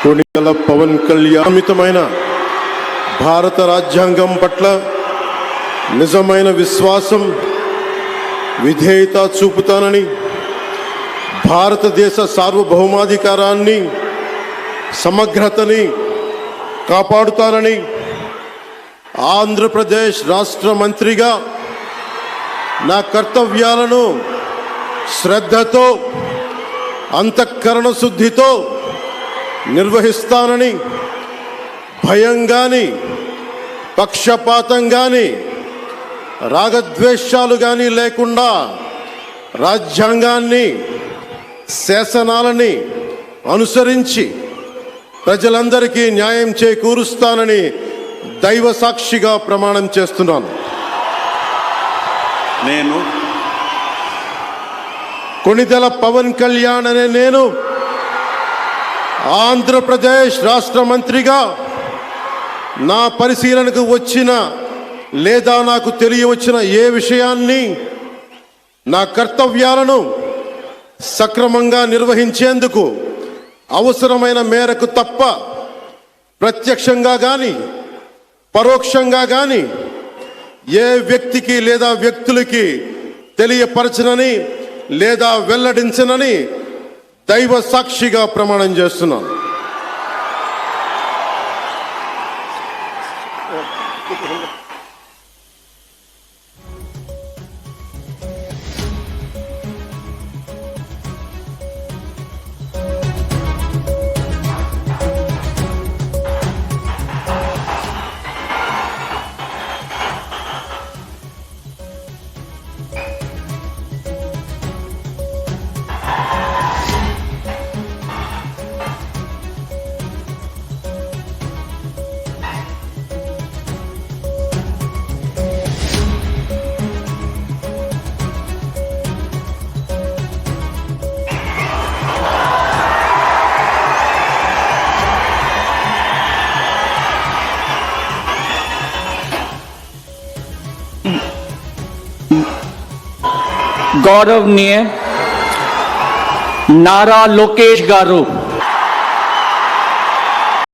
కొణిదెల పవన్ కళ్యాణితమైన భారత రాజ్యాంగం పట్ల నిజమైన విశ్వాసం విధేయత చూపుతానని, భారతదేశ సార్వభౌమాధికారాన్ని సమగ్రతని కాపాడుతానని, ఆంధ్రప్రదేశ్ రాష్ట్ర మంత్రిగా నా కర్తవ్యాలను శ్రద్ధతో అంతఃకరణ శుద్ధితో నిర్వహిస్తానని, భయం కానీ పక్షపాతం కానీ రాగద్వేషాలు కానీ లేకుండా రాజ్యాంగాన్ని శాసనాలని అనుసరించి ప్రజలందరికీ న్యాయం చేకూరుస్తానని దైవ సాక్షిగా ప్రమాణం చేస్తున్నాను. నేను కొణిదెల పవన్ కళ్యాణ్ అనే నేను ఆంధ్రప్రదేశ్ రాష్ట్ర మంత్రిగా నా పరిశీలనకు వచ్చిన లేదా నాకు తెలియవచ్చిన ఏ విషయాన్ని నా కర్తవ్యాలను సక్రమంగా నిర్వహించేందుకు అవసరమైన మేరకు తప్ప ప్రత్యక్షంగా కానీ పరోక్షంగా కానీ ఏ వ్యక్తికి లేదా వ్యక్తులకి తెలియపరచనని లేదా వెల్లడించనని దైవ సాక్షిగా ప్రమాణం చేస్తున్నాను. गौरवनीय नारा लोकेश गारू।